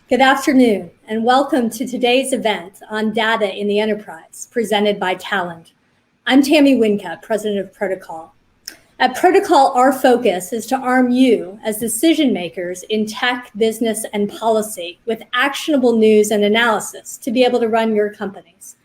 Good afternoon, and welcome to today's event on data in the enterprise, presented by Talend. I'm Tammy Wincup, president of Protocol. At Protocol, our focus is to arm you as decision makers in tech, business, and policy with actionable news and analysis to be able to run your companies.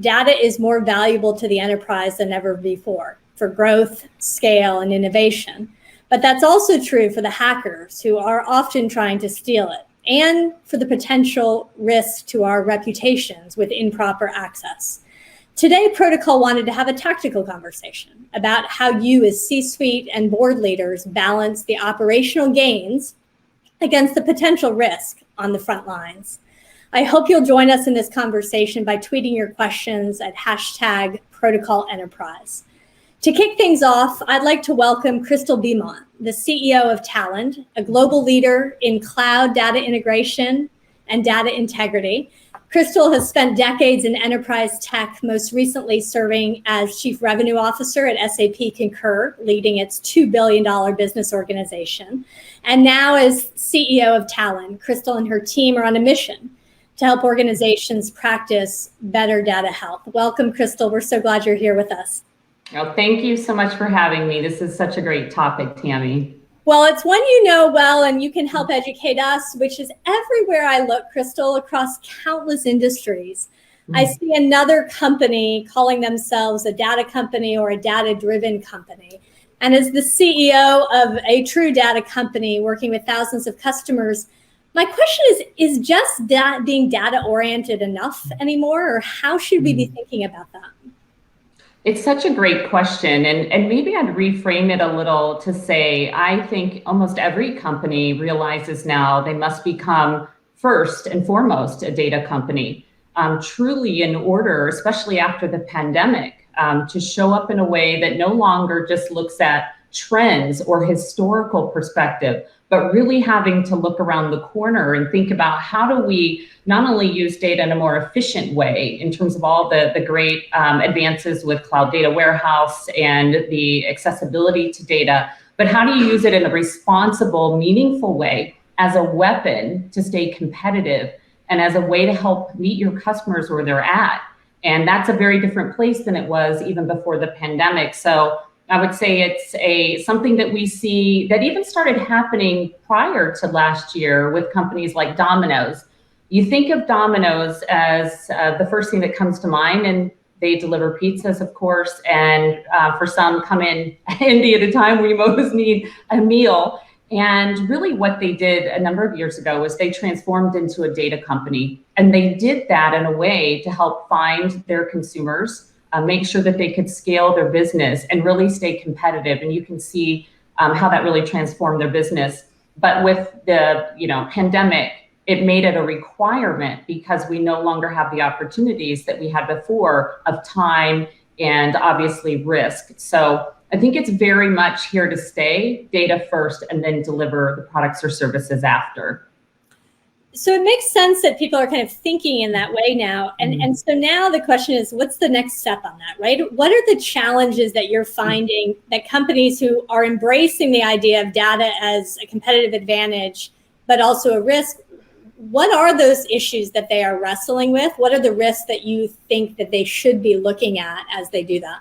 Data is more valuable to the enterprise than ever before for growth, scale, and innovation. But that's also true for the hackers who are often trying to steal it, and for the potential risk to our reputations with improper access. Today, Protocol wanted to have a tactical conversation about how you as C-suite and board leaders balance the operational gains against the potential risk on the front lines. I hope you'll join us in this conversation by tweeting your questions at #ProtocolEnterprise. To kick things off, I'd like to welcome Crystal Beaumont, the CEO of Talend, a global leader in cloud data integration and data integrity. Crystal has spent decades in enterprise tech, most recently serving as Chief Revenue Officer at SAP Concur, leading its $2 billion business organization. And now as CEO of Talend, Crystal and her team are on a mission to help organizations practice better data health. Welcome, Crystal. We're so glad you're here with us. Oh, thank you so much for having me. This is such a great topic, Tammy. Well, it's one you know well, and you can help educate us, which is everywhere I look, Crystal, across countless industries. I see another company calling themselves a data company or a data-driven company. And as the CEO of a true data company working with thousands of customers, my question is just being data-oriented enough anymore, or how should we be thinking about that? It's such a great question, and maybe I'd reframe it a little to say, I think almost every company realizes now they must become first and foremost a data company, truly in order, especially after the pandemic, to show up in a way that no longer just looks at trends or historical perspective, but really having to look around the corner and think about how do we not only use data in a more efficient way in terms of all the great advances with cloud data warehouse and the accessibility to data, but how do you use it in a responsible, meaningful way as a weapon to stay competitive and as a way to help meet your customers where they're at. And that's a very different place than it was even before the pandemic. So I would say it's something that we see that even started happening prior to last year with companies like Domino's. You think of Domino's as the first thing that comes to mind, and they deliver pizzas, of course, and for some come in handy at a time where you most need a meal. And really what they did a number of years ago was they transformed into a data company. And they did that in a way to help find their consumers, make sure that they could scale their business and really stay competitive. And you can see how that really transformed their business. But with the pandemic, it made it a requirement because we no longer have the opportunities that we had before of time and obviously risk. So I think it's very much here to stay, data first, and then deliver the products or services after. So it makes sense that people are kind of thinking in that way now. And so now the question is, what's the next step on that, right? What are the challenges that you're finding that companies who are embracing the idea of data as a competitive advantage, but also a risk, what are those issues that they are wrestling with? What are the risks that you think that they should be looking at as they do that?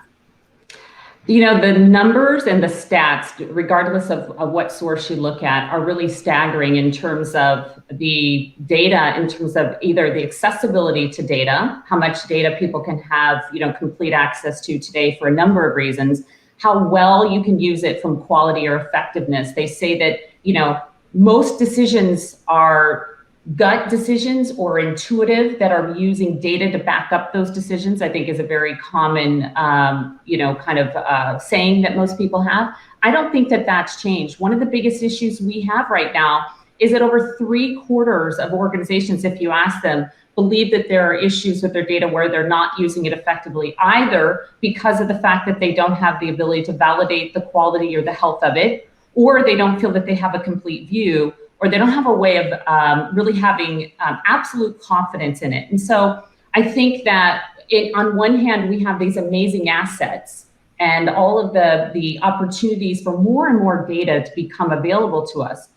The numbers and the stats, regardless of what source you look at, are really staggering in terms of the data, in terms of either the accessibility to data, how much data people can have, complete access to today for a number of reasons, how well you can use it from quality or effectiveness. They say that, most decisions are gut decisions or intuitive that are using data to back up those decisions, I think is a very common, saying that most people have. I don't think that that's changed. One of the biggest issues we have right now is that over 3/4 of organizations, if you ask them, believe that there are issues with their data where they're not using it effectively, either because of the fact that they don't have the ability to validate the quality or the health of it, or they don't feel that they have a complete view, or they don't have a way of really having absolute confidence in it. And so I think that on one hand, we have these amazing assets and all of the opportunities for more and more data to become available to us.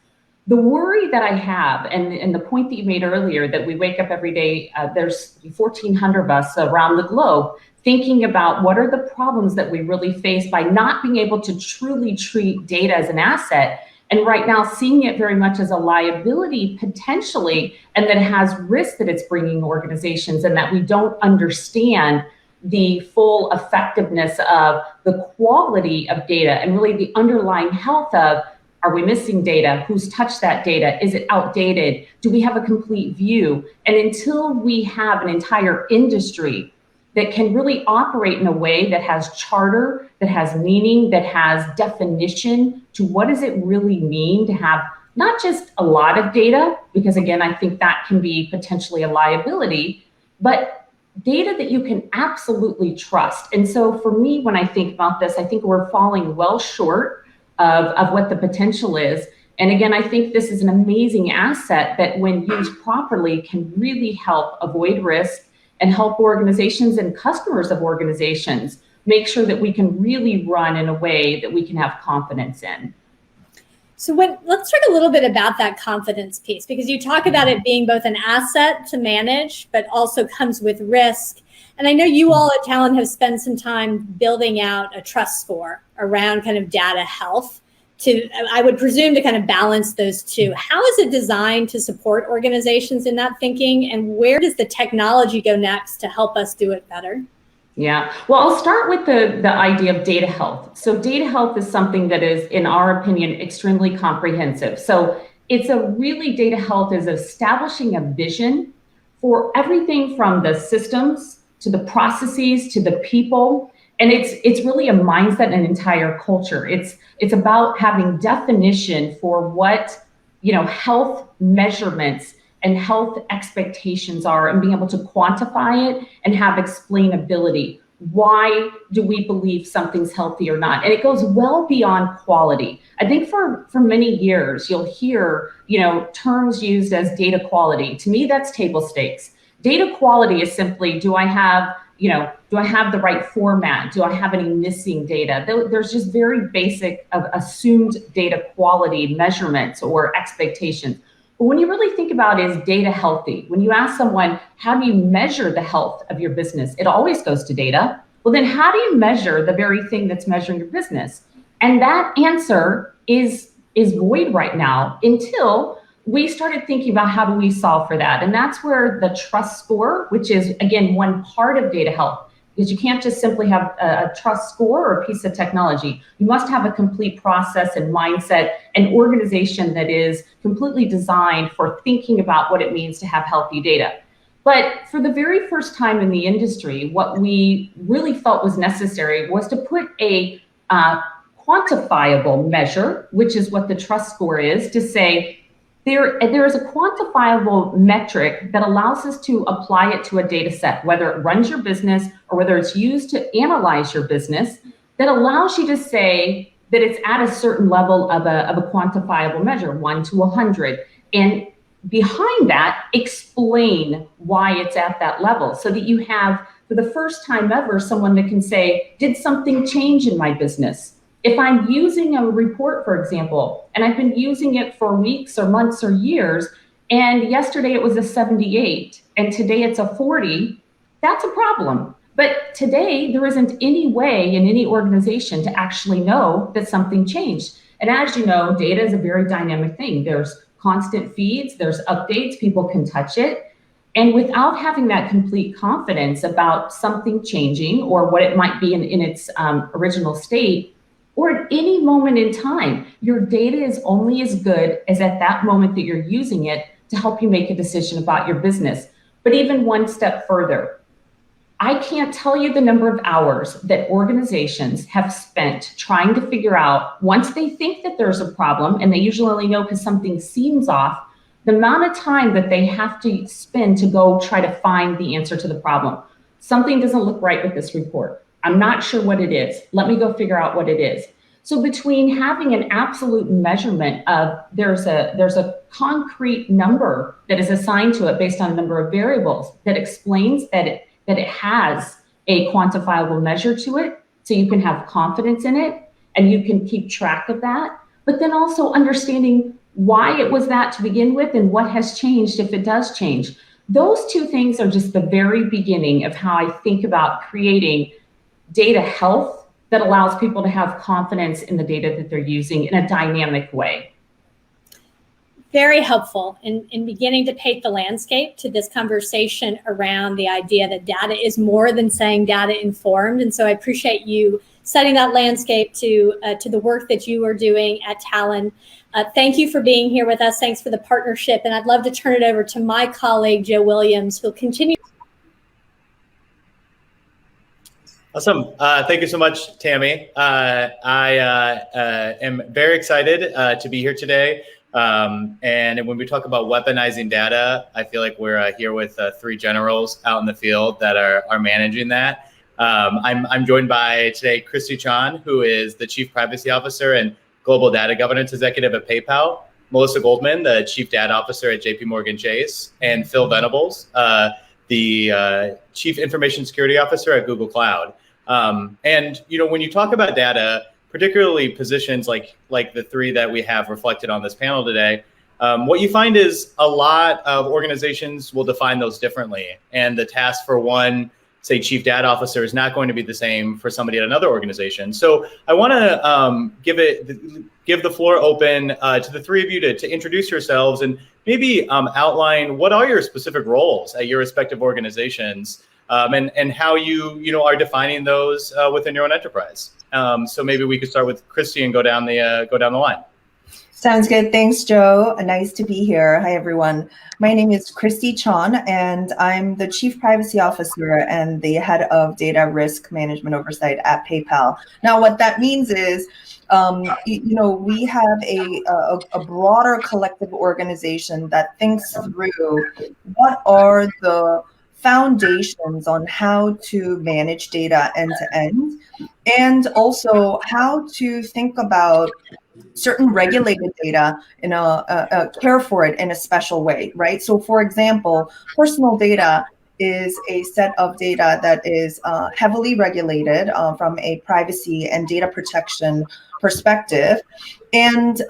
The worry that I have, and the point that you made earlier, that we wake up every day, there's 1,400 of us around the globe thinking about what are the problems that we really face by not being able to truly treat data as an asset. And right now, seeing it very much as a liability potentially, and that it has risk that it's bringing organizations, and that we don't understand the full effectiveness of the quality of data and really the underlying health of, are we missing data? Who's touched that data? Is it outdated? Do we have a complete view? And until we have an entire industry that can really operate in a way that has charter, that has meaning, that has definition to what does it really mean to have not just a lot of data, because again, I think that can be potentially a liability, but data that you can absolutely trust. And so for me, when I think about this, I think we're falling well short of what the potential is. And again, I think this is an amazing asset that when used properly can really help avoid risk and help organizations and customers of organizations make sure that we can really run in a way that we can have confidence in. So let's talk a little bit about that confidence piece, because you talk about it being both an asset to manage, but also comes with risk. And I know you all at Talent have spent some time building out a trust score around kind of data health to, I would presume, to kind of balance those two. How is it designed to support organizations in that thinking? And where does the technology go next to help us do it better? Yeah, well, I'll start with the idea of data health. So data health is something that is, in our opinion, extremely comprehensive. So it's data health is establishing a vision for everything from the systems to the processes to the people. And it's really a mindset and an entire culture. It's about having definition for what, health measurements and health expectations are, and being able to quantify it and have explainability. Why do we believe something's healthy or not? And it goes well beyond quality. I think for many years, you'll hear, terms used as data quality. To me, that's table stakes. Data quality is simply, do I have the right format? Do I have any missing data? There's just very basic assumed data quality measurements or expectations. But when you really think about, is data healthy? When you ask someone, how do you measure the health of your business? It always goes to data. Well, then how do you measure the very thing that's measuring your business? And that answer is void right now until we started thinking about how do we solve for that. And that's where the trust score, which is, again, one part of data health, because you can't just simply have a trust score or a piece of technology. You must have a complete process and mindset, an organization that is completely designed for thinking about what it means to have healthy data. But for the very first time in the industry, what we really felt was necessary was to put a quantifiable measure, which is what the trust score is, to say, there is a quantifiable metric that allows us to apply it to a data set, whether it runs your business or whether it's used to analyze your business, that allows you to say that it's at a certain level of a quantifiable measure, 1 to 100. And behind that, explain why it's at that level, so that you have, for the first time ever, someone that can say, did something change in my business? If I'm using a report, for example, and I've been using it for weeks or months or years, and yesterday it was a 78, and today it's a 40, that's a problem. But today, there isn't any way in any organization to actually know that something changed. And as you know, data is a very dynamic thing. There's constant feeds, there's updates, people can touch it. And without having that complete confidence about something changing or what it might be in its original state, or at any moment in time, your data is only as good as at that moment that you're using it to help you make a decision about your business. But even one step further, I can't tell you the number of hours that organizations have spent trying to figure out, once they think that there's a problem, and they usually only know because something seems off, the amount of time that they have to spend to go try to find the answer to the problem. Something doesn't look right with this report. I'm not sure what it is. Let me go figure out what it is. So between having an absolute measurement of there's a concrete number that is assigned to it based on a number of variables that explains that it has a quantifiable measure to it, so you can have confidence in it and you can keep track of that. But then also understanding why it was that to begin with and what has changed if it does change. Those two things are just the very beginning of how I think about creating data health that allows people to have confidence in the data that they're using in a dynamic way. Very helpful in beginning to paint the landscape to this conversation around the idea that data is more than saying data informed. And so I appreciate you setting that landscape to the work that you are doing at Talon. Thank you for being here with us. Thanks for the partnership. And I'd love to turn it over to my colleague, Joe Williams, who'll continue. Awesome. Thank you so much, Tammy. I am very excited to be here today. And when we talk about weaponizing data, I feel like we're here with three generals out in the field that are managing that. I'm joined by today Christy Chan, who is the Chief Privacy Officer and Global Data Governance Executive at PayPal, Melissa Goldman, the Chief Data Officer at JP Chase, and Phil Venables, the Chief Information Security Officer at Google Cloud. And when you talk about data, particularly positions like the three that we have reflected on this panel today, what you find is a lot of organizations will define those differently. And the task for one, say, chief data officer is not going to be the same for somebody at another organization. So I want to give the floor open to the three of you to introduce yourselves and maybe outline what are your specific roles at your respective organizations and how you are defining those within your own enterprise. So maybe we could start with Christy and go down the line. Sounds good. Thanks, Joe. Nice to be here. Hi, everyone. My name is Christy Chan, and I'm the Chief Privacy Officer and the Head of Data Risk Management Oversight at PayPal. Now, what that means is, we have a broader collective organization that thinks through what are the foundations on how to manage data end to end, and also how to think about certain regulated data in care for it in a special way, right? So for example, personal data is a set of data that is heavily regulated from a privacy and data protection perspective. And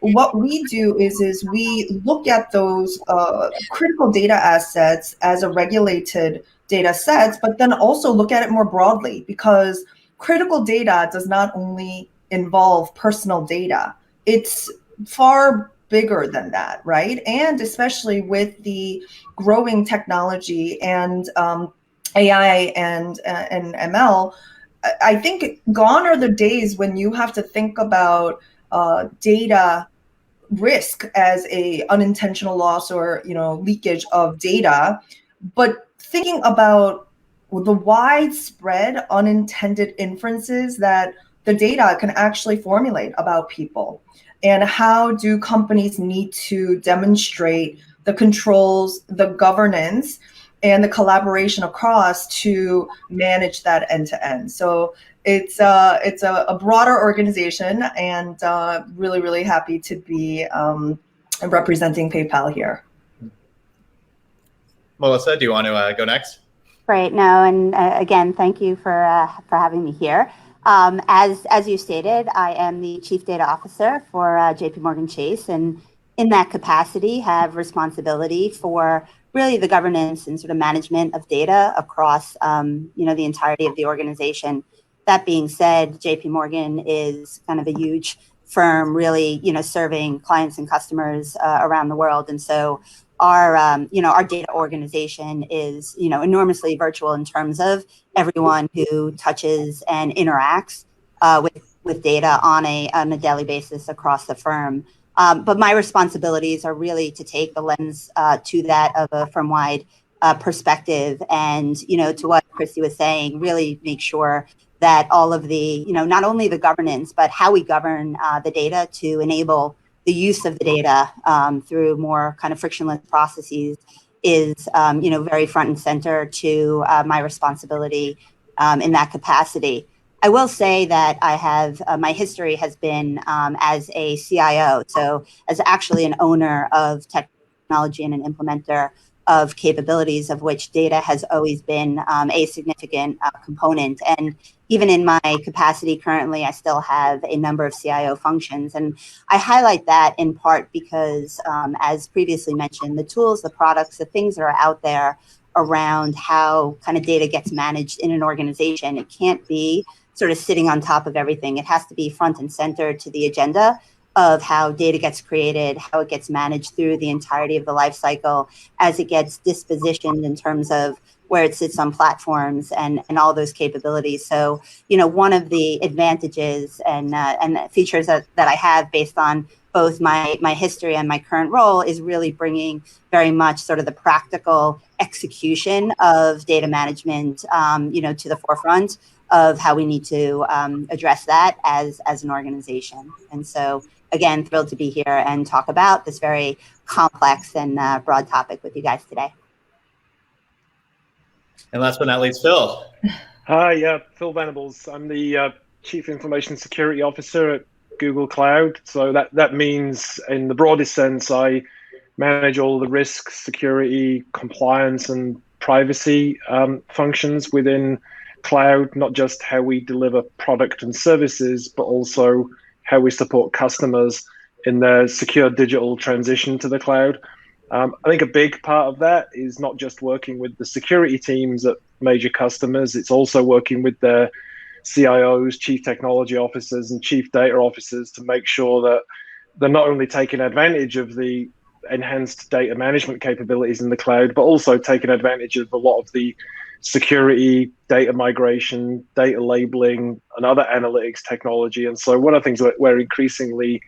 what we do is we look at those critical data assets as a regulated data sets, but then also look at it more broadly, because critical data does not only involve personal data. It's far bigger than that, right? And especially with the growing technology and AI and ML, I think gone are the days when you have to think about data risk as a unintentional loss or leakage of data, but thinking about the widespread unintended inferences that the data can actually formulate about people, and how do companies need to demonstrate the controls, the governance, and the collaboration across to manage that end to end. So it's a broader organization, and really, really happy to be representing PayPal here. Melissa, do you want to go next? Great. No, and again, thank you for having me here. As you stated, I am the Chief Data Officer for JP Chase, and in that capacity have responsibility for really the governance and sort of management of data across the entirety of the organization. That being said, JP Morgan is kind of a huge firm, really serving clients and customers around the world, and so our data organization is enormously virtual in terms of everyone who touches and interacts with data on a daily basis across the firm. But my responsibilities are really to take the lens to that of a firm-wide perspective, and to what Christy was saying, really make sure that all of the not only the governance but how we govern the data to enable the use of the data through more kind of frictionless processes is, very front and center to my responsibility in that capacity. I will say that I have, my history has been as a CIO, so as actually an owner of technology and an implementer of capabilities, of which data has always been a significant component. And even in my capacity currently, I still have a number of CIO functions. And I highlight that in part because, as previously mentioned, the tools, the products, the things that are out there around how kind of data gets managed in an organization, it can't be sort of sitting on top of everything. It has to be front and center to the agenda of how data gets created, how it gets managed through the entirety of the life cycle, as it gets dispositioned in terms of where it sits on platforms and all those capabilities. So, you know, one of the advantages and features that I have based on both my history and my current role is really bringing very much sort of the practical execution of data management, you know, to the forefront of how we need to address that as an organization. And so, again, thrilled to be here and talk about this very complex and broad topic with you guys today. And last but not least, Phil. Hi, Phil Venables. I'm the Chief Information Security Officer at Google Cloud. So that means, in the broadest sense, I manage all the risk, security, compliance, and privacy functions within cloud, not just how we deliver product and services, but also how we support customers in their secure digital transition to the cloud. I think a big part of that is not just working with the security teams at major customers, it's also working with their CIOs, chief technology officers, and chief data officers to make sure that they're not only taking advantage of the enhanced data management capabilities in the cloud, but also taking advantage of a lot of the security, data migration, data labeling, and other analytics technology. And so one of the things that we're increasingly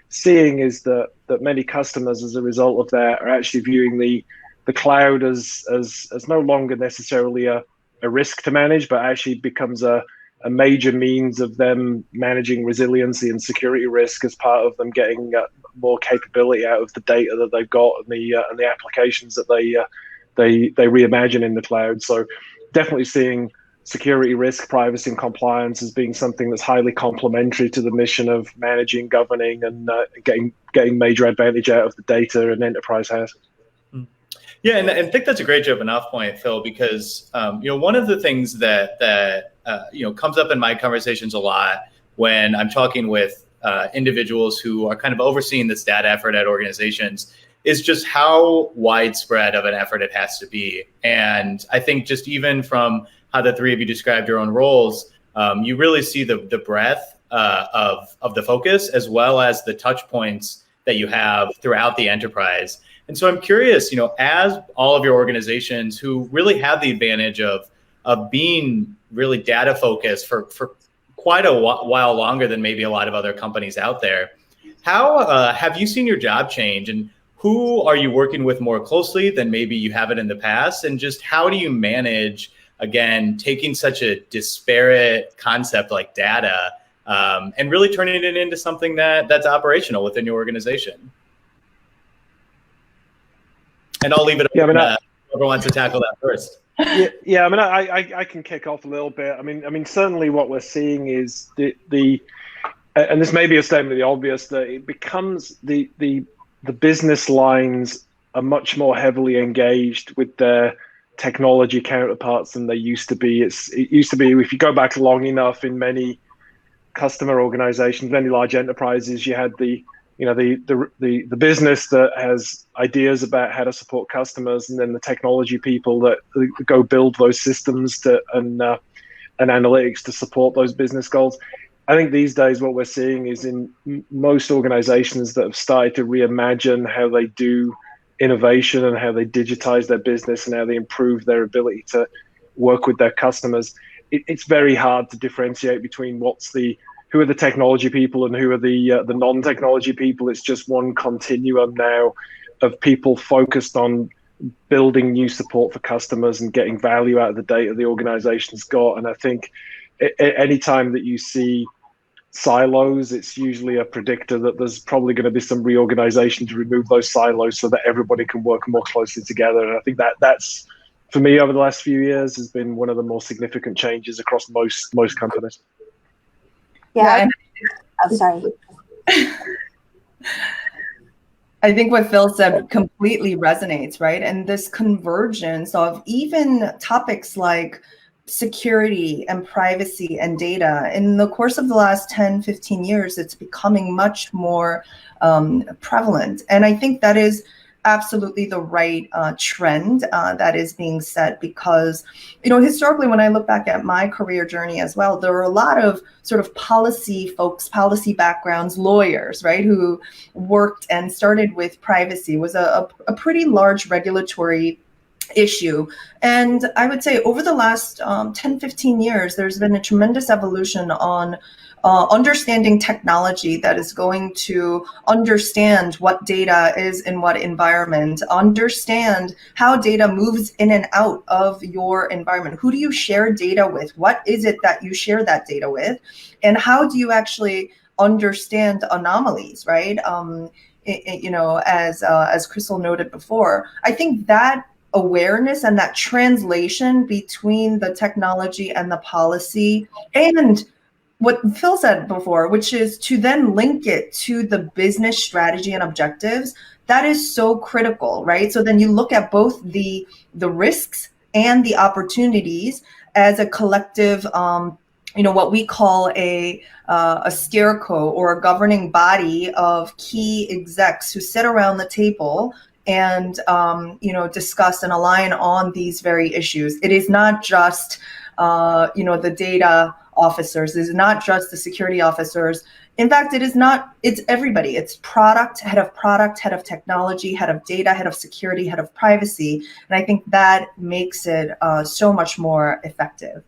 seeing is that many customers, as a result of that, are actually viewing the cloud as no longer necessarily a risk to manage, but actually becomes a major means of them managing resiliency and security risk as part of them getting more capability out of the data that they've got and the applications that they reimagine in the cloud. So definitely seeing security risk, privacy, and compliance as being something that's highly complementary to the mission of managing, governing, and getting major advantage out of the data an enterprise has. Yeah, and I think that's a great jumping off point, Phil, because you know, one of the things that you know, comes up in my conversations a lot when I'm talking with individuals who are kind of overseeing this data effort at organizations is just how widespread of an effort it has to be. And I think just even from how the three of you described your own roles, you really see the breadth of the focus as well as the touch points that you have throughout the enterprise. And so I'm curious, you know, as all of your organizations who really have the advantage of being really data focused for quite a while longer than maybe a lot of other companies out there, how have you seen your job change, and who are you working with more closely than maybe you haven't in the past? And just how do you manage, again, taking such a disparate concept like data and really turning it into something that's operational within your organization? And I'll leave it up to whoever wants to tackle that first. Yeah. I mean, I can kick off a little bit. I mean, certainly what we're seeing is and this may be a statement of the obvious, that it becomes the business lines are much more heavily engaged with their technology counterparts than they used to be. It used to be, if you go back long enough, in many customer organizations, many large enterprises, you had the business that has ideas about how to support customers, and then the technology people that go build those systems and analytics to support those business goals. I think these days what we're seeing is in most organizations that have started to reimagine how they do innovation and how they digitize their business and how they improve their ability to work with their customers, it's very hard to differentiate between who are the technology people and who are the non-technology people. It's just one continuum now of people focused on building new support for customers and getting value out of the data the organization's got. And I think any time that you see silos, it's usually a predictor that there's probably going to be some reorganization to remove those silos so that everybody can work more closely together. And I think that's, for me, over the last few years, has been one of the more significant changes across most companies. Yeah. I'm sorry. I think what Phil said completely resonates, right? And this convergence of even topics like security and privacy and data, in the course of the last 10, 15 years, it's becoming much more prevalent. And I think that is absolutely the right trend that is being set, because, you know, historically, when I look back at my career journey as well, there were a lot of sort of policy folks, policy backgrounds, lawyers, right, who worked and started with privacy. It was a pretty large regulatory issue. And I would say over the last 10, 15 years, there's been a tremendous evolution on understanding technology that is going to understand what data is in what environment, understand how data moves in and out of your environment. Who do you share data with? What is it that you share that data with? And how do you actually understand anomalies, right? You know, as Crystal noted before, I think that awareness and that translation between the technology and the policy, and what Phil said before, which is to then link it to the business strategy and objectives, that is so critical, right? So then you look at both the risks and the opportunities as a collective, you know, what we call a scarecrow or a governing body of key execs who sit around the table and you know, discuss and align on these very issues. It is not just you know, the data officers, it is not just the security officers. In fact, it is not, it's everybody. It's product, head of technology, head of data, head of security, head of privacy. And I think that makes it so much more effective.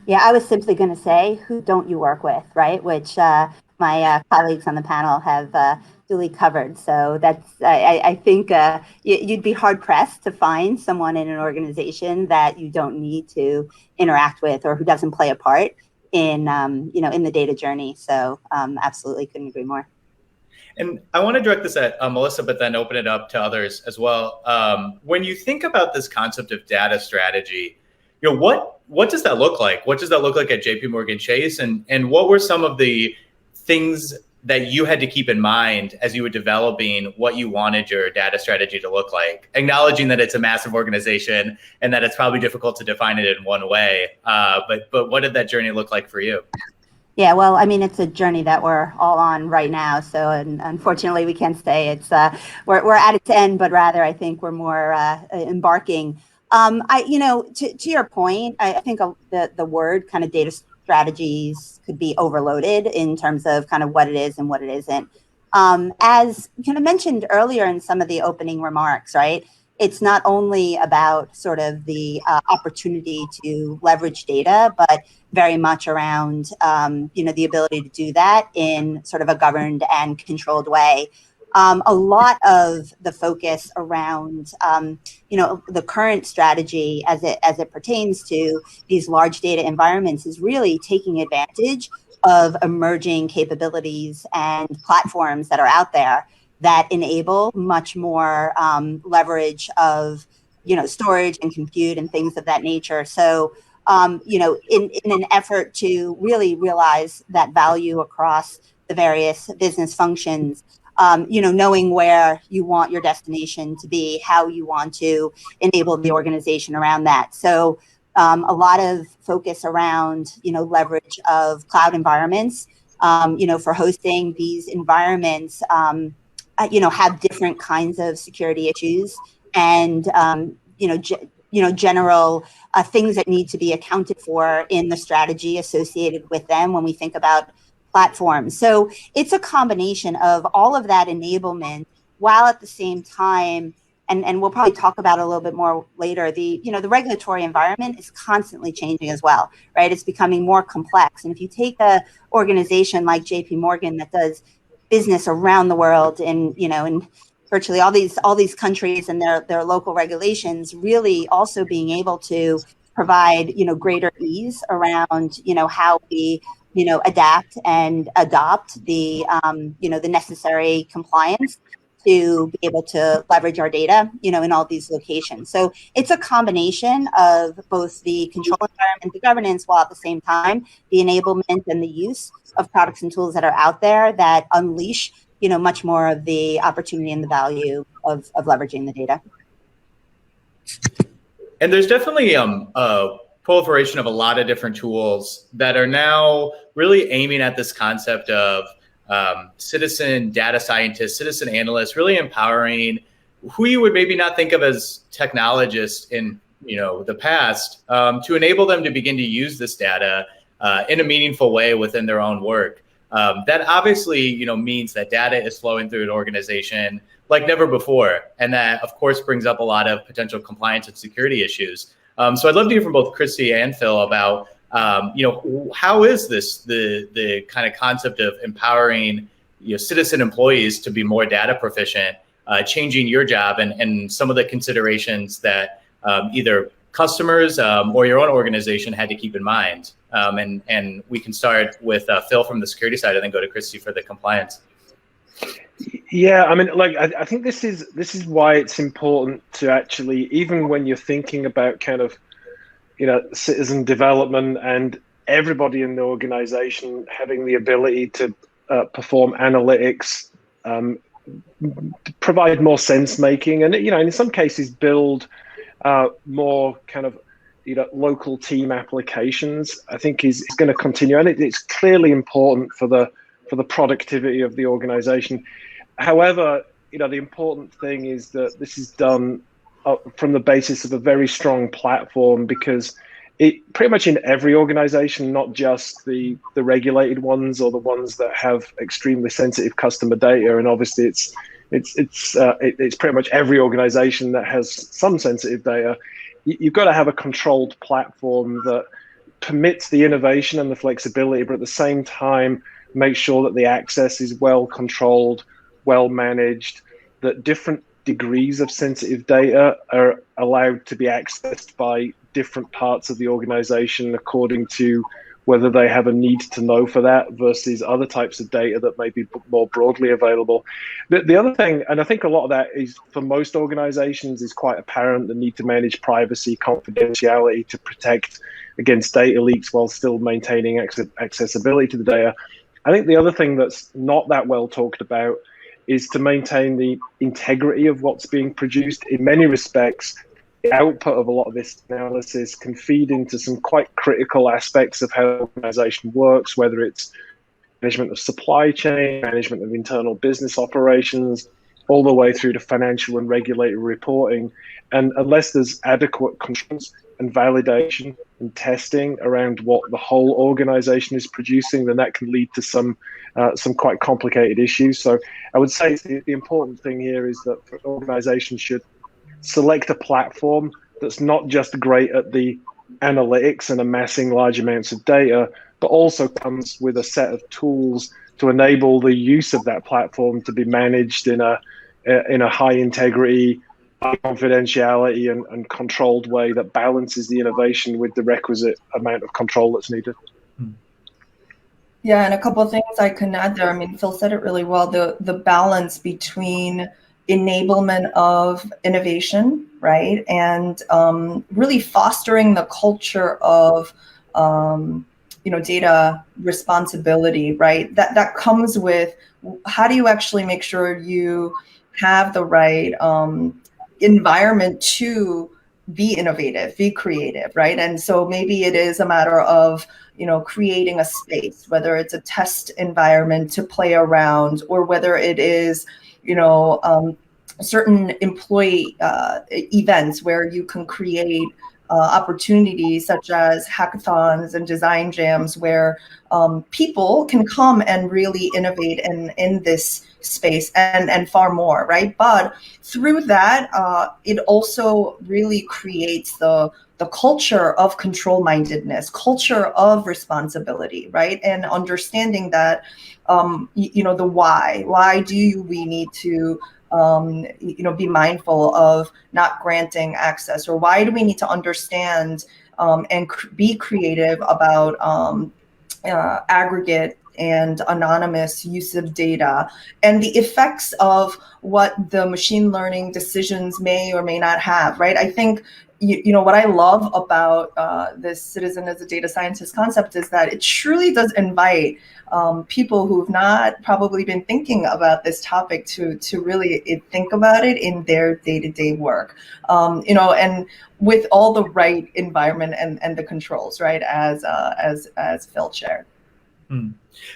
Yeah, I was simply going to say, who don't you work with, right? Which my colleagues on the panel have duly covered. So that's, I think you'd be hard pressed to find someone in an organization that you don't need to interact with or who doesn't play a part in, you know, in the data journey. So absolutely couldn't agree more. And I want to direct this at Melissa, but then open it up to others as well. When you think about this concept of data strategy, you know, what does that look like? What does that look like at JP Morgan Chase? And what were some of the things that you had to keep in mind as you were developing what you wanted your data strategy to look like, acknowledging that it's a massive organization and that it's probably difficult to define it in one way. But what did that journey look like for you? Yeah, well, I mean, it's a journey that we're all on right now. So unfortunately, we can't say it's we're at its end, but rather I think we're more embarking. You know, to your point, I think the word kind of data strategies could be overloaded in terms of kind of what it is and what it isn't. As kind of mentioned earlier in some of the opening remarks, right? It's not only about sort of the opportunity to leverage data, but very much around, you know, the ability to do that in sort of a governed and controlled way. A lot of the focus around, you know, the current strategy as it pertains to these large data environments is really taking advantage of emerging capabilities and platforms that are out there that enable much more leverage of, you know, storage and compute and things of that nature. So, you know, in an effort to really realize that value across the various business functions, you know, knowing where you want your destination to be, how you want to enable the organization around that. So a lot of focus around, you know, leverage of cloud environments, you know, for hosting these environments, you know, have different kinds of security issues and, you know, general things that need to be accounted for in the strategy associated with them when we think about platforms. So it's a combination of all of that enablement, while at the same time, and we'll probably talk about it a little bit more later, the, you know, the regulatory environment is constantly changing as well, right? It's becoming more complex. And if you take a organization like JP Morgan that does business around the world and, you know, in virtually all these countries and their local regulations, really also being able to provide, you know, greater ease around, you know, how we, you know, adapt and adopt the, you know, the necessary compliance to be able to leverage our data, you know, in all these locations. So it's a combination of both the control environment, the governance, while at the same time, the enablement and the use of products and tools that are out there that unleash much more of the opportunity and the value of leveraging the data. And there's definitely a proliferation of a lot of different tools that are now really aiming at this concept of citizen data scientists, citizen analysts, really empowering who you would maybe not think of as technologists in the past, to enable them to begin to use this data in a meaningful way within their own work. That obviously means that data is flowing through an organization like never before, and that of course brings up a lot of potential compliance and security issues. So I'd love to hear from both Christy and Phil about how is this the kind of concept of empowering citizen employees to be more data proficient, changing your job, and some of the considerations that either customers or your own organization had to keep in mind. And we can start with Phil from the security side and then go to Christy for the compliance. Yeah, I mean, I think this is why it's important to actually, even when you're thinking about kind of, citizen development and everybody in the organization having the ability to perform analytics, provide more sense making, and in some cases build more kind of local team applications, I think is going to continue, and it's clearly important for the productivity of the organization. However, the important thing is that this is done from the basis of a very strong platform, because it pretty much in every organization, not just the regulated ones or the ones that have extremely sensitive customer data, and obviously it's pretty much every organization that has some sensitive data. You've got to have a controlled platform that permits the innovation and the flexibility, but at the same time make sure that the access is well controlled, well managed, that different degrees of sensitive data are allowed to be accessed by different parts of the organization according to whether they have a need to know for that versus other types of data that may be more broadly available. The other thing, and I think a lot of that is for most organizations is quite apparent, the need to manage privacy, confidentiality to protect against data leaks while still maintaining accessibility to the data. I think the other thing that's not that well talked about is to maintain the integrity of what's being produced. In many respects, the output of a lot of this analysis can feed into some quite critical aspects of how the organization works, whether it's management of supply chain, management of internal business operations, all the way through to financial and regulatory reporting. And unless there's adequate controls and validation and testing around what the whole organization is producing, then that can lead to some quite complicated issues. So I would say the important thing here is that organizations should select a platform that's not just great at the analytics and amassing large amounts of data, but also comes with a set of tools to enable the use of that platform to be managed in a high integrity, high confidentiality and controlled way that balances the innovation with the requisite amount of control that's needed. Yeah, and a couple of things I can add there. I mean, Phil said it really well, the balance between enablement of innovation, right? And really fostering the culture of, data responsibility, right? That comes with how do you actually make sure you have the right environment to be innovative, be creative, right? And so maybe it is a matter of, creating a space, whether it's a test environment to play around, or whether it is, certain employee events where you can create opportunities such as hackathons and design jams where people can come and really innovate in this space and far more, right? But through that, it also really creates the culture of control-mindedness, culture of responsibility, right? And understanding that, the why do we need to be mindful of not granting access, or why do we need to understand and be creative about aggregate and anonymous use of data and the effects of what the machine learning decisions may or may not have, right? I think what I love about this citizen as a data scientist concept is that it truly does invite people who've not probably been thinking about this topic to really think about it in their day-to-day work, and with all the right environment and the controls, right, as Phil shared.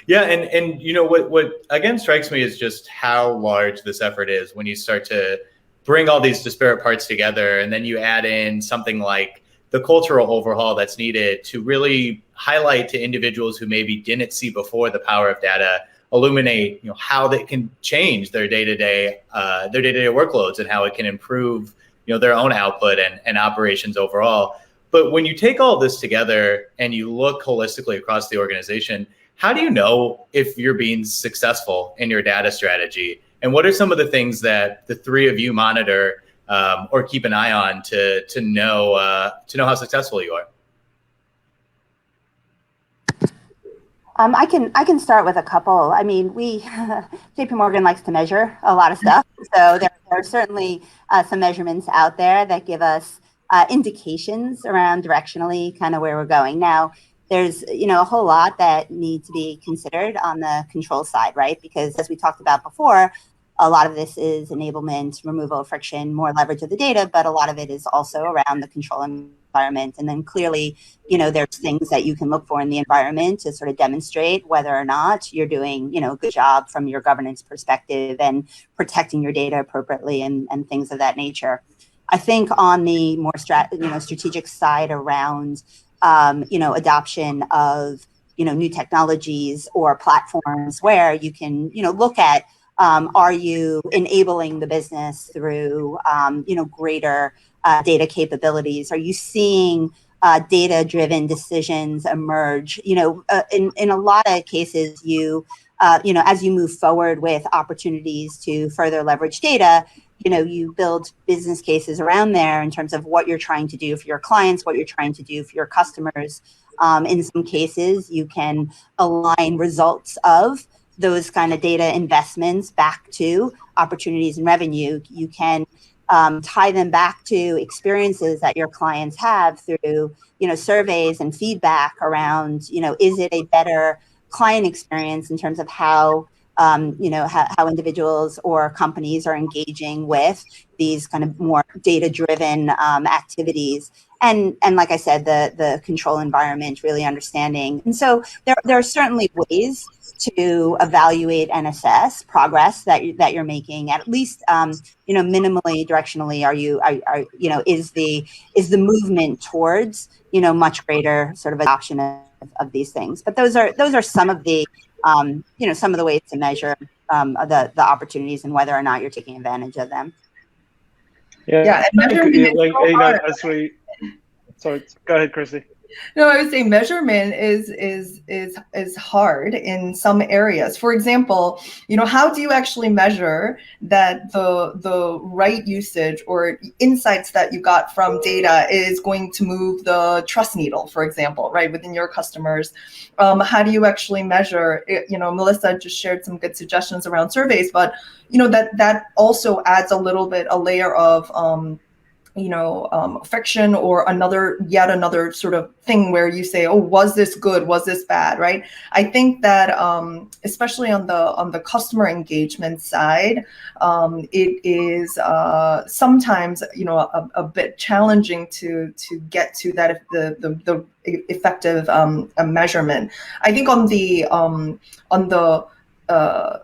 Yeah, and what again strikes me is just how large this effort is when you start to bring all these disparate parts together, and then you add in something like the cultural overhaul that's needed to really highlight to individuals who maybe didn't see before the power of data, illuminate how they can change their day-to-day workloads and how it can improve their own output and operations overall. But when you take all this together and you look holistically across the organization, how do you know if you're being successful in your data strategy? And what are some of the things that the three of you monitor or keep an eye on to know how successful you are? I can start with a couple. I mean, JP Morgan likes to measure a lot of stuff. So there are certainly some measurements out there that give us indications around directionally kind of where we're going. Now, there's a whole lot that need to be considered on the control side, right? Because as we talked about before, a lot of this is enablement, removal of friction, more leverage of the data, but a lot of it is also around the control environment. And then clearly, there's things that you can look for in the environment to sort of demonstrate whether or not you're doing, a good job from your governance perspective and protecting your data appropriately and things of that nature. I think on the more strategic side around, adoption of, new technologies or platforms where you can, look at, are you enabling the business through, greater data capabilities? Are you seeing data-driven decisions emerge? In a lot of cases, as you move forward with opportunities to further leverage data, you build business cases around there in terms of what you're trying to do for your clients, what you're trying to do for your customers. In some cases, you can align results of those kind of data investments back to opportunities and revenue. You can tie them back to experiences that your clients have through, surveys and feedback around, is it a better client experience in terms of how individuals or companies are engaging with these kind of more data-driven activities. And like I said, the control environment, really understanding. And so there are certainly ways to evaluate and assess progress that you're making. At least, minimally, directionally, is the movement towards much greater sort of adoption of these things. But those are some of the some of the ways to measure the opportunities and whether or not you're taking advantage of them. Yeah, and sorry, go ahead, Christy. No, I would say measurement is hard in some areas. For example, how do you actually measure that the right usage or insights that you got from data is going to move the trust needle, for example, right, within your customers? How do you actually measure it? Melissa just shared some good suggestions around surveys, but that also adds a layer of friction or yet another sort of thing where you say, oh, was this good? Was this bad? Right. I think that especially on the customer engagement side, it is sometimes a bit challenging to get to that the effective measurement. I think on the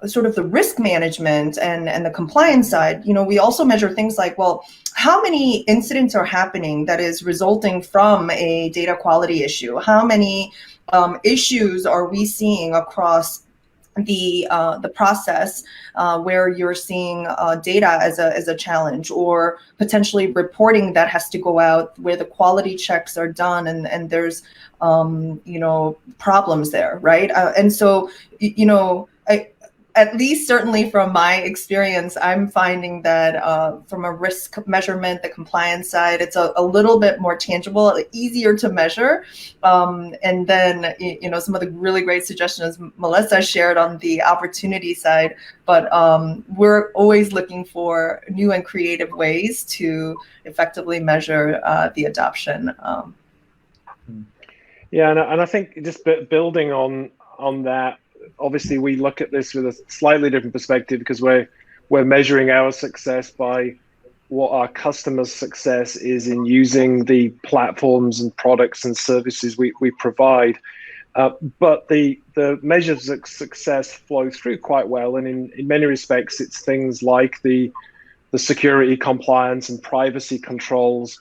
sort of the risk management and the compliance side, we also measure things like, well, how many incidents are happening that is resulting from a data quality issue? How many issues are we seeing across the process where you're seeing data as a challenge, or potentially reporting that has to go out where the quality checks are done and there's problems there, right? And so at least certainly from my experience, I'm finding that from a risk measurement, the compliance side, it's a little bit more tangible, easier to measure. And then, some of the really great suggestions Melissa shared on the opportunity side, but we're always looking for new and creative ways to effectively measure the adoption. Yeah, and I think just building on that, obviously we look at this with a slightly different perspective because we're measuring our success by what our customers' success is in using the platforms and products and services we provide. But the measures of success flow through quite well, and in many respects, it's things like the security, compliance, and privacy controls.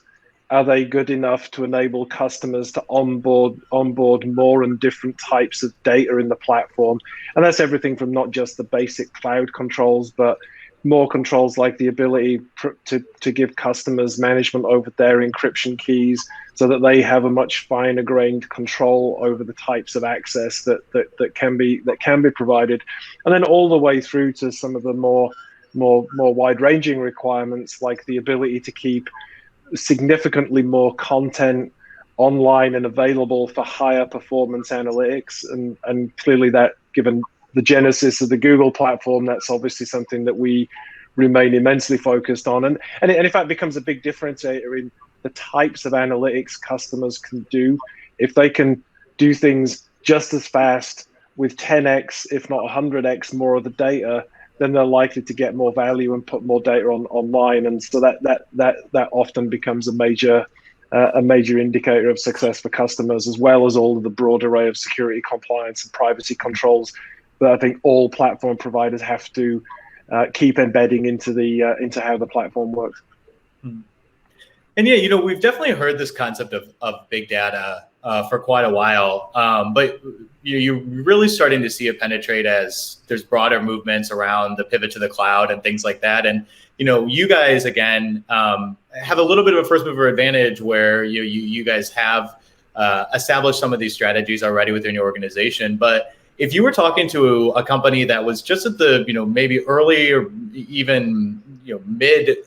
Are they good enough to enable customers to onboard more and different types of data in the platform? And that's everything from not just the basic cloud controls, but more controls like the ability to give customers management over their encryption keys so that they have a much finer grained control over the types of access that can be provided. And then all the way through to some of the more wide-ranging requirements, like the ability to keep significantly more content online and available for higher performance analytics. And clearly that, given the genesis of the Google platform, that's obviously something that we remain immensely focused on. And in fact becomes a big differentiator in the types of analytics customers can do. If they can do things just as fast with 10x, if not 100x more of the data, then they're likely to get more value and put more data online. And so that often becomes a major indicator of success for customers, as well as all of the broad array of security, compliance, and privacy controls that I think all platform providers have to keep embedding into how the platform works. And yeah, we've definitely heard this concept of big data for quite a while, but you're really starting to see it penetrate as there's broader movements around the pivot to the cloud and things like that. And you guys again have a little bit of a first mover advantage where you guys have established some of these strategies already within your organization. But if you were talking to a company that was just at the maybe early or even mid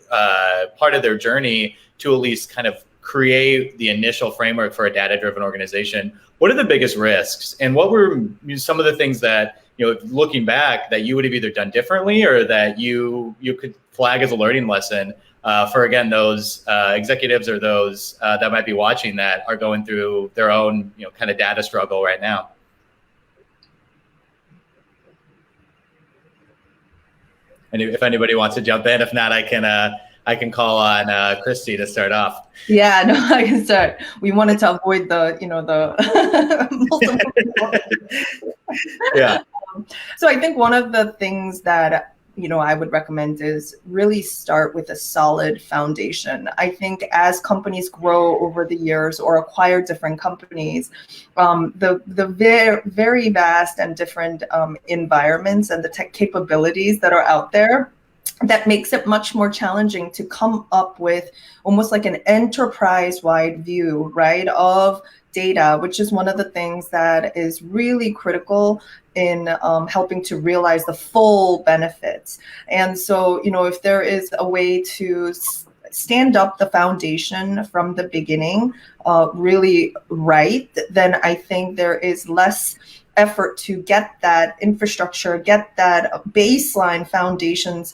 part of their journey to at least kind of create the initial framework for a data-driven organization, what are the biggest risks? And what were some of the things that, looking back, that you would have either done differently or that you could flag as a learning lesson for, again, those executives or those that might be watching that are going through their own, kind of data struggle right now? And if anybody wants to jump in, if not, I can call on Christy to start off. Yeah, no, I can start. We wanted to avoid the multiple people. Yeah. So I think one of the things that I would recommend is really start with a solid foundation. I think as companies grow over the years or acquire different companies, the very vast and different environments and the tech capabilities that are out there, that makes it much more challenging to come up with almost like an enterprise-wide view, right, of data, which is one of the things that is really critical in helping to realize the full benefits. And so, if there is a way to stand up the foundation from the beginning, really right, then I think there is less effort to get that infrastructure, get that baseline foundations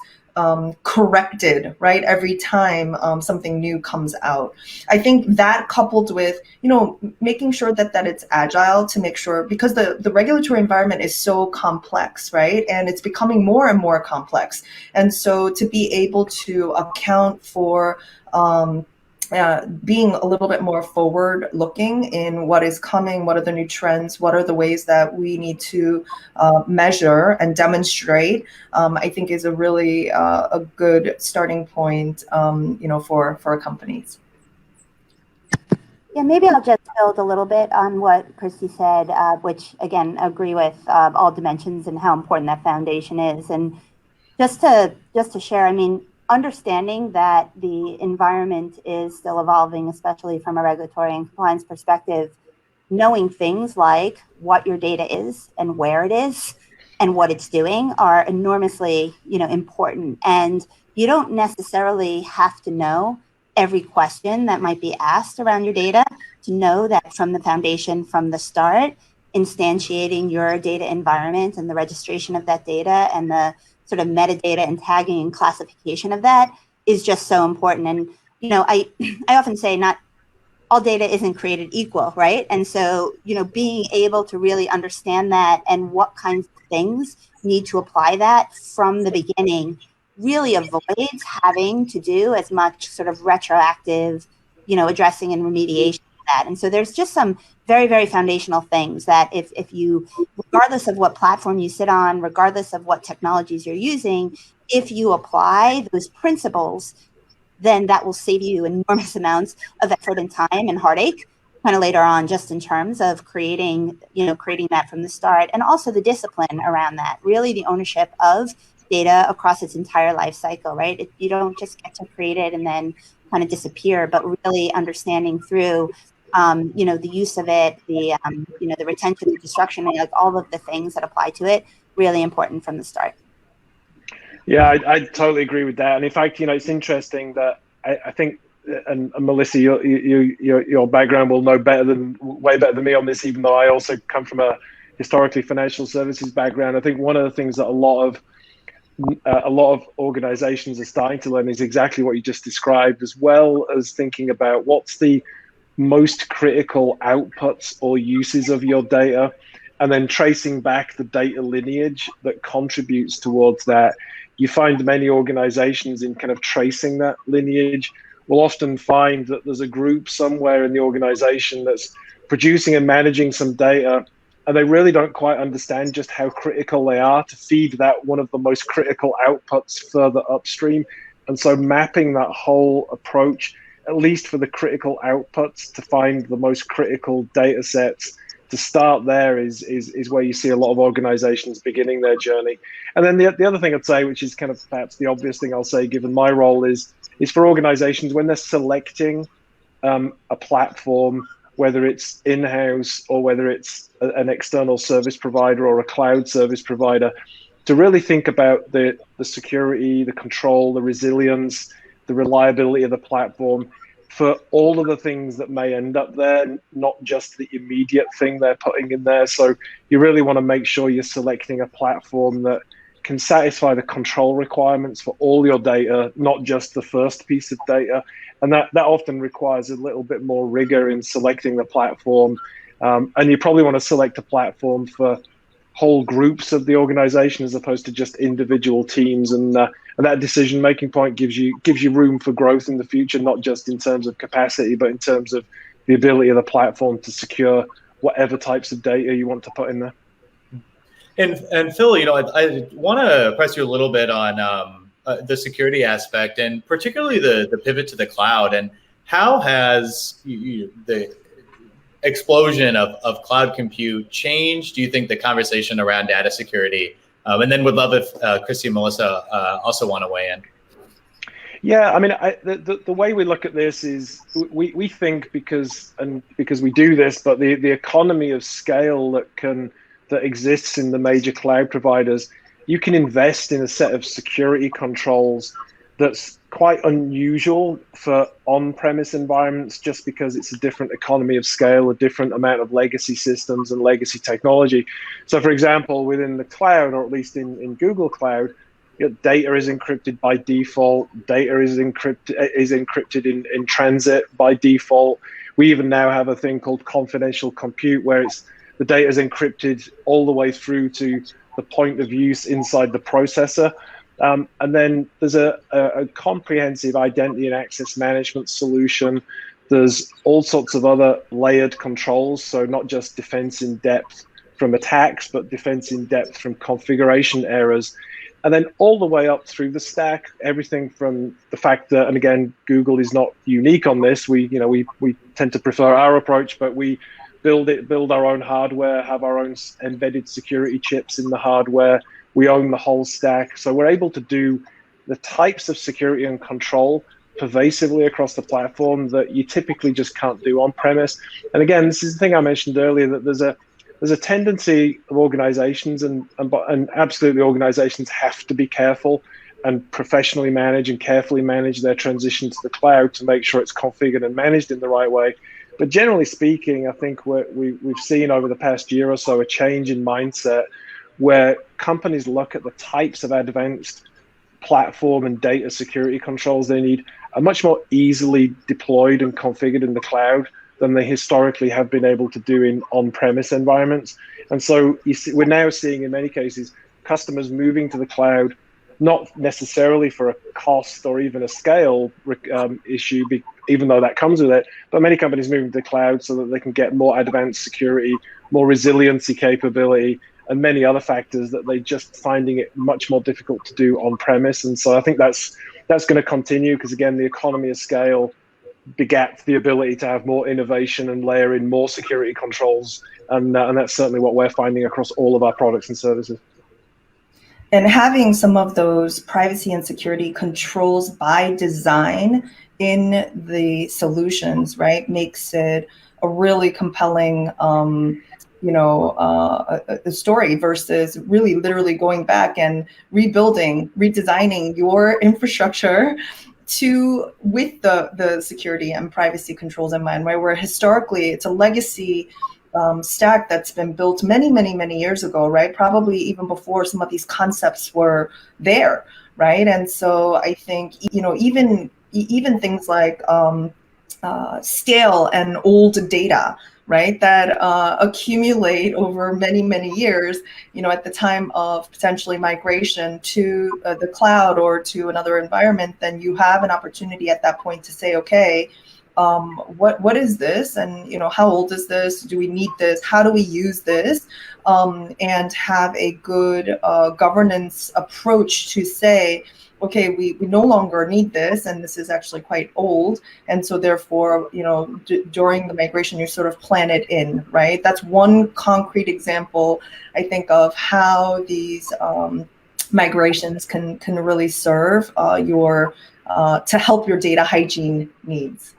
corrected, right, every time something new comes out. I think that coupled with, making sure that it's agile, to make sure, because the regulatory environment is so complex, right, and it's becoming more and more complex. And so to be able to account for being a little bit more forward looking in what is coming, what are the new trends, what are the ways that we need to measure and demonstrate, I think is a really a good starting point, for companies. Yeah, maybe I'll just build a little bit on what Christy said, which again, agree with all dimensions and how important that foundation is. And just to share, I mean, understanding that the environment is still evolving, especially from a regulatory and compliance perspective, knowing things like what your data is and where it is, and what it's doing are enormously, important. And you don't necessarily have to know every question that might be asked around your data to know that from the foundation, from the start, instantiating your data environment and the registration of that data and the sort of metadata and tagging and classification of that is just so important. And, I often say not all data isn't created equal, right? And so, being able to really understand that and what kinds of things need to apply that from the beginning really avoids having to do as much sort of retroactive, addressing and remediation of that. And so there's just some very, very foundational things that if you, regardless of what platform you sit on, regardless of what technologies you're using, if you apply those principles, then that will save you enormous amounts of effort and time and heartache kind of later on, just in terms of creating that from the start, and also the discipline around that, really the ownership of data across its entire life cycle, right? You don't just get to create it and then kind of disappear, but really understanding through, the use of it, the retention, the destruction, and like all of the things that apply to it, really important from the start. Yeah, I totally agree with that. And in fact, it's interesting that I think, and Melissa, your background will know way better than me on this, even though I also come from a historically financial services background. I think one of the things that a lot of organizations are starting to learn is exactly what you just described, as well as thinking about what's the most critical outputs or uses of your data, and then tracing back the data lineage that contributes towards that. You find many organizations in kind of tracing that lineage will often find that there's a group somewhere in the organization that's producing and managing some data, and they really don't quite understand just how critical they are to feed that one of the most critical outputs further upstream. And so mapping that whole approach, at least for the critical outputs, to find the most critical data sets, to start there is where you see a lot of organizations beginning their journey. And then the other thing I'd say, which is kind of perhaps the obvious thing I'll say given my role, is for organizations when they're selecting a platform, whether it's in-house or whether it's an external service provider or a cloud service provider, to really think about the security, the control, the resilience, the reliability of the platform for all of the things that may end up there, not just the immediate thing they're putting in there. So you really want to make sure you're selecting a platform that can satisfy the control requirements for all your data, not just the first piece of data. And that often requires a little bit more rigor in selecting the platform. And you probably want to select a platform for whole groups of the organization as opposed to just individual teams. And that decision-making point gives you room for growth in the future, not just in terms of capacity, but in terms of the ability of the platform to secure whatever types of data you want to put in there. And Phil, I want to press you a little bit on the security aspect, and particularly the pivot to the cloud. And how has the explosion of cloud compute changed, do you think, the conversation around data security? And then would love if Christy and Melissa also want to weigh in. Yeah, I mean, the way we look at this is we think because we do this, but the economy of scale that exists in the major cloud providers, you can invest in a set of security controls that's quite unusual for on-premise environments, just because it's a different economy of scale, a different amount of legacy systems and legacy technology. So for example, within the cloud, or at least in Google Cloud, data is encrypted by default. Data is encrypted in transit by default. We even now have a thing called confidential compute, where the data is encrypted all the way through to the point of use inside the processor. And then there's a comprehensive identity and access management solution. There's all sorts of other layered controls. So not just defense in depth from attacks, but defense in depth from configuration errors. And then all the way up through the stack, everything from the fact that, and again, Google is not unique on this. We tend to prefer our approach, but we build our own hardware, have our own embedded security chips in the hardware. We own the whole stack. So we're able to do the types of security and control pervasively across the platform that you typically just can't do on premise. And again, this is the thing I mentioned earlier, that there's a there's a tendency of organizations, and absolutely organizations have to be careful and professionally manage and carefully manage their transition to the cloud to make sure it's configured and managed in the right way. But generally speaking, I think we've seen over the past year or so a change in mindset where companies look at the types of advanced platform and data security controls they need are much more easily deployed and configured in the cloud than they historically have been able to do in on-premise environments. And so we're now seeing in many cases customers moving to the cloud, not necessarily for a cost or even a scale issue, even though that comes with it, but many companies moving to the cloud so that they can get more advanced security, more resiliency capability, and many other factors that they just finding it much more difficult to do on premise. And so I think that's going to continue because, again, the economy of scale begats the ability to have more innovation and layer in more security controls. And that's certainly what we're finding across all of our products and services. And having some of those privacy and security controls by design in the solutions, right, makes it a really compelling a story versus really literally going back and redesigning your infrastructure with the security and privacy controls in mind, right? Where historically it's a legacy stack that's been built many years ago, right? Probably even before some of these concepts were there, right? And so I think, even things like stale and old data, right, that accumulate over many years, at the time of potentially migration to the cloud or to another environment, then you have an opportunity at that point to say, okay, what is this? And, how old is this? Do we need this? How do we use this? And have a good governance approach to say, okay, we no longer need this, and this is actually quite old. And so therefore, during the migration, you sort of plan it in, right? That's one concrete example, I think, of how these migrations can really serve to help your data hygiene needs.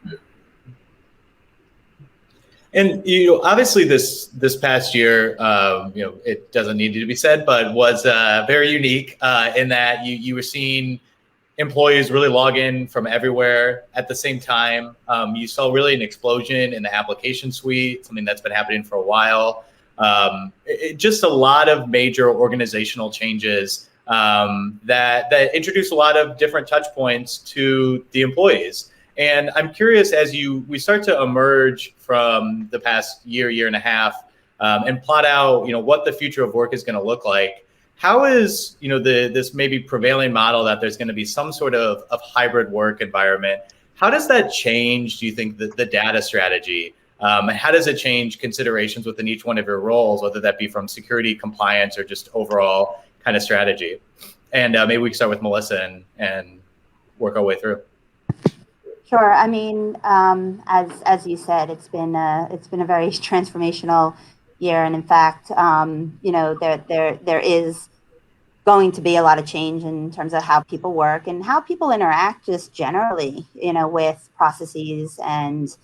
And obviously this past year, it doesn't need to be said, but was very unique in that you were seeing employees really log in from everywhere at the same time. You saw really an explosion in the application suite, something that's been happening for a while. Just a lot of major organizational changes that introduce a lot of different touch points to the employees. And I'm curious, as we start to emerge from the past year and a half, and plot out, what the future of work is going to look like. How is, this maybe prevailing model that there's going to be some sort of hybrid work environment? How does that change, do you think, the data strategy? And how does it change considerations within each one of your roles, whether that be from security, compliance, or just overall kind of strategy? And maybe we can start with Melissa and work our way through. Sure. I mean, as you said, it's been a very transformational year, and in fact, there is going to be a lot of change in terms of how people work and how people interact, just generally, with processes and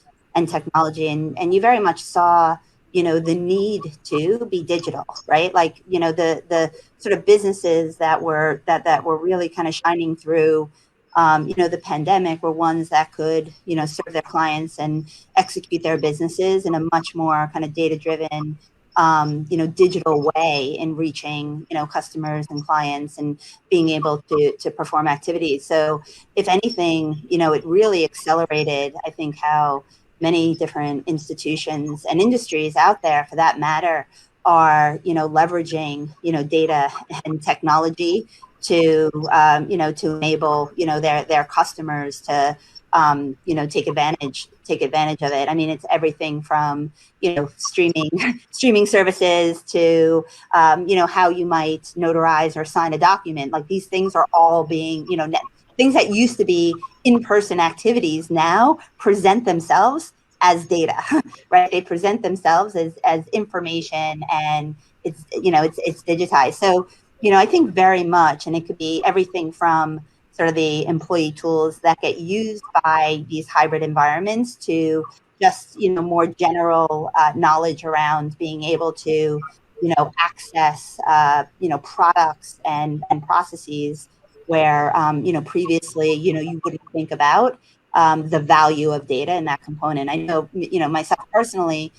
technology, and you very much saw, the need to be digital, right? Like, the sort of businesses that were really kind of shining through. The pandemic were ones that could, serve their clients and execute their businesses in a much more kind of data-driven, digital way in reaching, customers and clients and being able to perform activities. So if anything, it really accelerated, I think, how many different institutions and industries out there, for that matter, are, leveraging, data and technology to enable, their customers to, take advantage of it. I mean, it's everything from, streaming services to, how you might notarize or sign a document. Like, these things are all being, things that used to be in-person activities now present themselves as data, right? They present themselves as information, and it's digitized. So, I think very much, and it could be everything from sort of the employee tools that get used by these hybrid environments to just, more general knowledge around being able to, access, products and processes where, previously, you wouldn't think about the value of data in that component. I know, myself personally,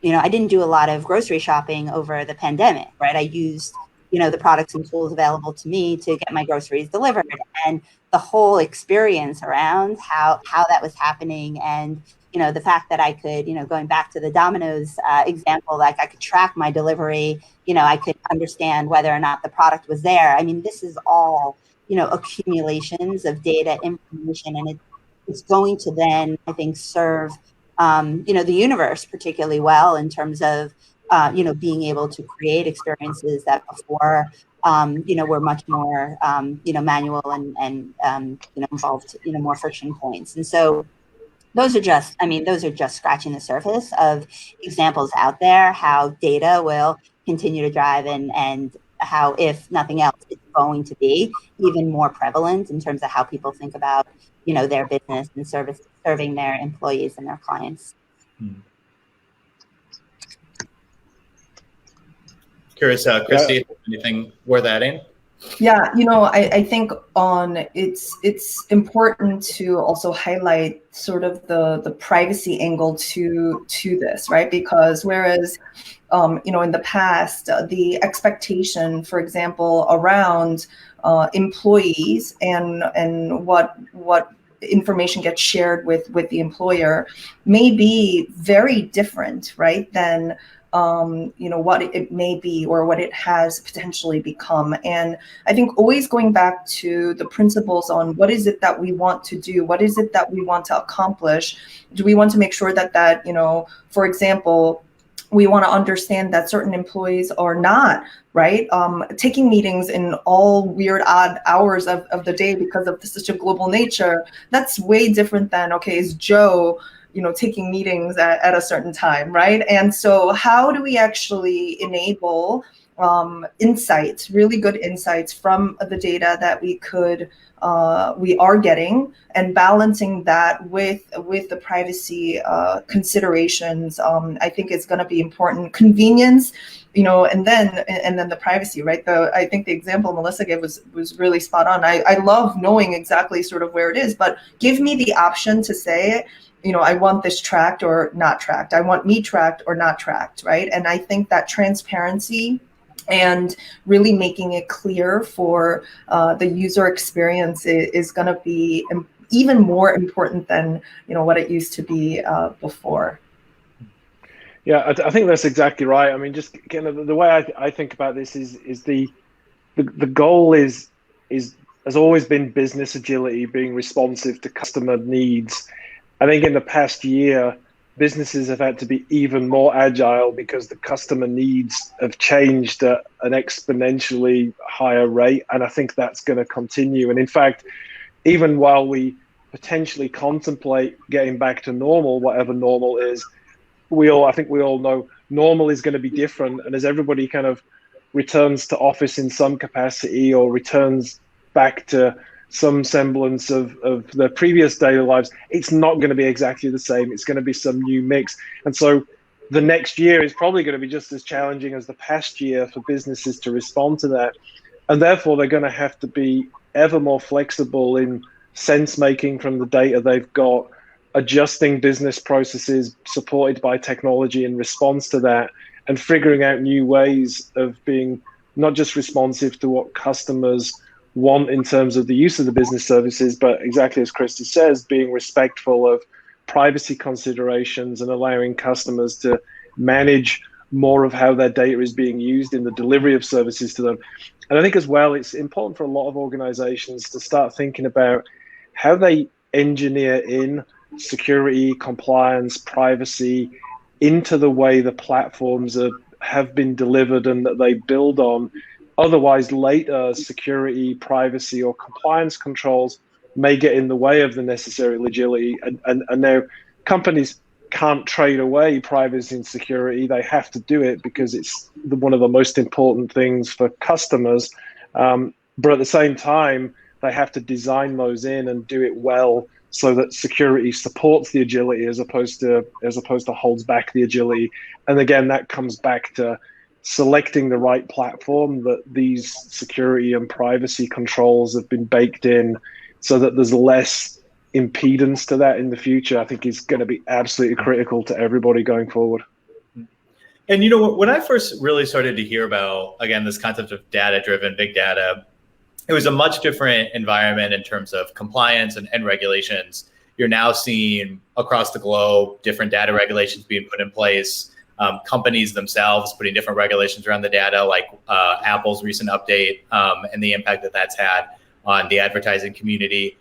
I didn't do a lot of grocery shopping over the pandemic, right? I used, the products and tools available to me to get my groceries delivered, and the whole experience around how that was happening, and the fact that I could, going back to the Domino's example, like I could track my delivery, I could understand whether or not the product was there. I mean, this is all, accumulations of data information, and it's going to then, I think, serve, the universe particularly well in terms of, being able to create experiences that before, were much more, manual and involved, more friction points. And so those are just scratching the surface of examples out there, how data will continue to drive and how, if nothing else, it's going to be even more prevalent in terms of how people think about, their business and serving their employees and their clients. Curious, Christy, anything worth adding? Yeah, I think it's important to also highlight sort of the privacy angle to this, right? Because whereas in the past, the expectation, for example, around employees and what information gets shared with the employer may be very different, right, than what it may be or what it has potentially become. And I think always going back to the principles on what is it that we want to do, what is it that we want to accomplish. Do we want to make sure that for example, we want to understand that certain employees are not, right, taking meetings in all weird, odd hours of the day because of such a global nature. That's way different than, okay, is Joe taking meetings at a certain time, right? And so how do we actually enable insights, really good insights from the data that we are getting, and balancing that with the privacy considerations? I think it's going to be important. Convenience, and then the privacy, right? I think the example Melissa gave was really spot on. I love knowing exactly sort of where it is, but give me the option to say, I want this tracked or not tracked. I want me tracked or not tracked, right? And I think that transparency and really making it clear for the user experience is going to be even more important than what it used to be before. Yeah, I think that's exactly right. I mean, just kind of the way I think about this is the goal has always been business agility, being responsive to customer needs. I think in the past year, businesses have had to be even more agile because the customer needs have changed at an exponentially higher rate. And I think that's going to continue. And in fact, even while we potentially contemplate getting back to normal, whatever normal is, I think we all know normal is going to be different. And as everybody kind of returns to office in some capacity or returns back to some semblance of their previous daily lives, it's not going to be exactly the same. It's going to be some new mix. And so the next year is probably going to be just as challenging as the past year for businesses to respond to that. And therefore, they're going to have to be ever more flexible in sense making from the data they've got, adjusting business processes supported by technology in response to that, and figuring out new ways of being not just responsive to what customers want in terms of the use of the business services, but exactly as Christy says, being respectful of privacy considerations and allowing customers to manage more of how their data is being used in the delivery of services to them. And I think as well, it's important for a lot of organizations to start thinking about how they engineer in security, compliance, privacy into the way the platforms have been delivered and that they build on. Otherwise, later security, privacy, or compliance controls may get in the way of the necessary agility. And now companies can't trade away privacy and security. They have to do it because it's one of the most important things for customers. But at the same time, they have to design those in and do it well so that security supports the agility as opposed to holds back the agility. And again, that comes back to selecting the right platform that these security and privacy controls have been baked in so that there's less impedance to that in the future. I think is going to be absolutely critical to everybody going forward. And you know, when I first really started to hear about, again, this concept of data-driven big data, it was a much different environment in terms of compliance and regulations. You're now seeing across the globe different data regulations being put in place, companies themselves putting different regulations around the data, like Apple's recent update and the impact that that's had on the advertising community.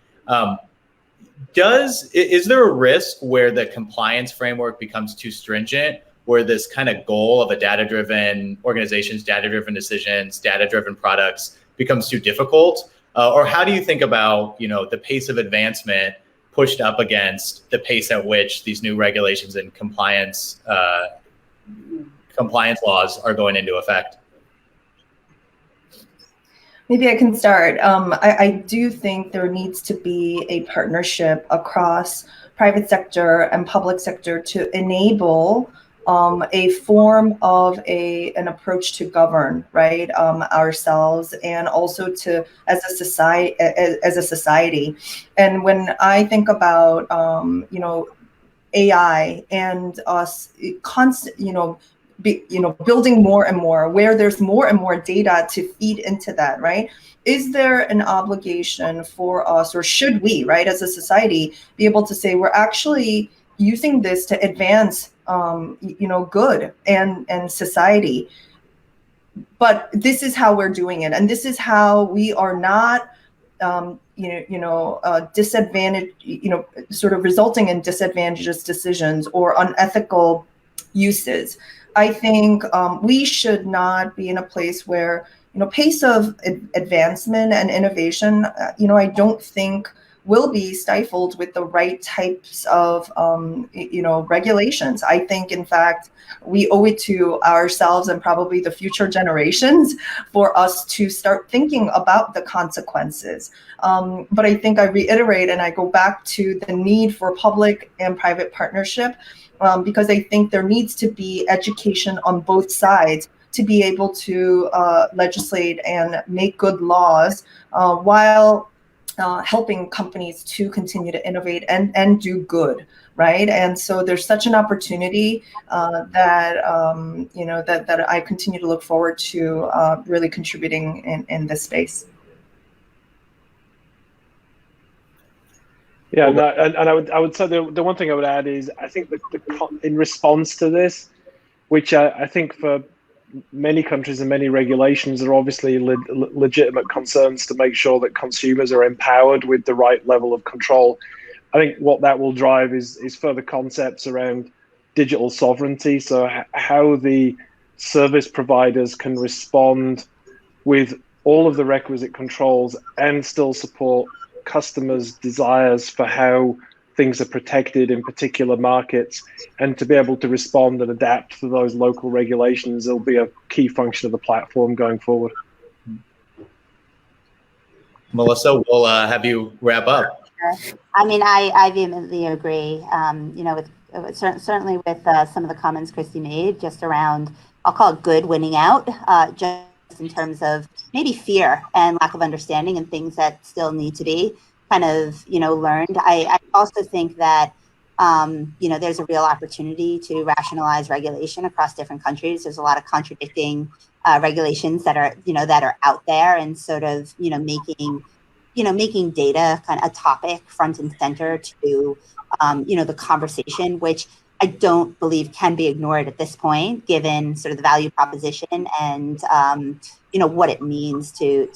Is there a risk where the compliance framework becomes too stringent, where this kind of goal of a data-driven organizations, data-driven decisions, data-driven products becomes too difficult? Or how do you think about, you know, the pace of advancement pushed up against the pace at which these new regulations and compliance laws are going into effect? Maybe I can start. I do think there needs to be a partnership across private sector and public sector to enable a form of an approach to govern, right, ourselves, and also to as a society. And when I think about you know, AI and us building more and more, where there's more and more data to feed into that, right? Is there an obligation for us, or should we, right, as a society, be able to say we're actually using this to advance, good and society? But this is how we're doing it, and this is how we are not, disadvantaged, sort of resulting in disadvantageous decisions or unethical uses. I think we should not be in a place where, pace of advancement and innovation, I don't think will be stifled with the right types of, regulations. I think, in fact, we owe it to ourselves and probably the future generations for us to start thinking about the consequences. But I think I reiterate and I go back to the need for public and private partnership, because I think there needs to be education on both sides to be able to legislate and make good laws while helping companies to continue to innovate and do good, right? And so there's such an opportunity that I continue to look forward to really contributing in this space. Yeah, no, and I would say the one thing I would add is I think in response to this, which I think for many countries and many regulations are obviously legitimate concerns to make sure that consumers are empowered with the right level of control. I think what that will drive is further concepts around digital sovereignty. So how the service providers can respond with all of the requisite controls and still support customers' desires for how things are protected in particular markets, and to be able to respond and adapt to those local regulations will be a key function of the platform going forward. Melissa, we'll have you wrap up. I mean, I vehemently agree. Certainly with some of the comments Christy made, just around, I'll call it good winning out, just in terms of maybe fear and lack of understanding and things that still need to be kind of, learned. I also think that, there's a real opportunity to rationalize regulation across different countries. There's a lot of contradicting regulations that are out there, and sort of, making data kind of a topic front and center to, the conversation, which I don't believe can be ignored at this point, given sort of the value proposition and, what it means to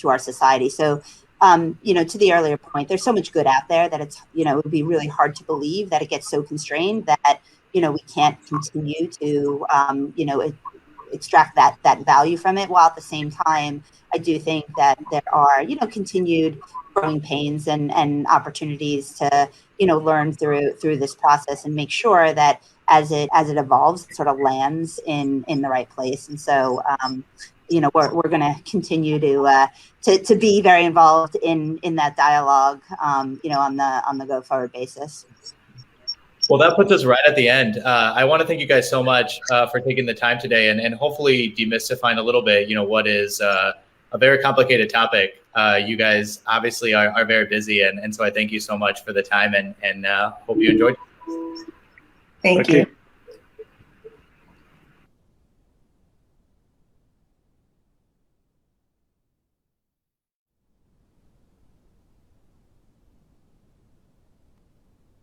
our society. So, to the earlier point, there's so much good out there that it's, it would be really hard to believe that it gets so constrained that, we can't continue to, extract that value from it. While at the same time, I do think that there are, continued growing pains and opportunities to, learn through this process and make sure that as it evolves, it sort of lands in the right place. And so, we're going to continue to be very involved in that dialogue, on the go forward basis. Well, that puts us right at the end. I want to thank you guys so much for taking the time today and hopefully demystifying a little bit, what is a very complicated topic. You guys obviously are very busy. And so I thank you so much for the time and hope you enjoyed. Thank you.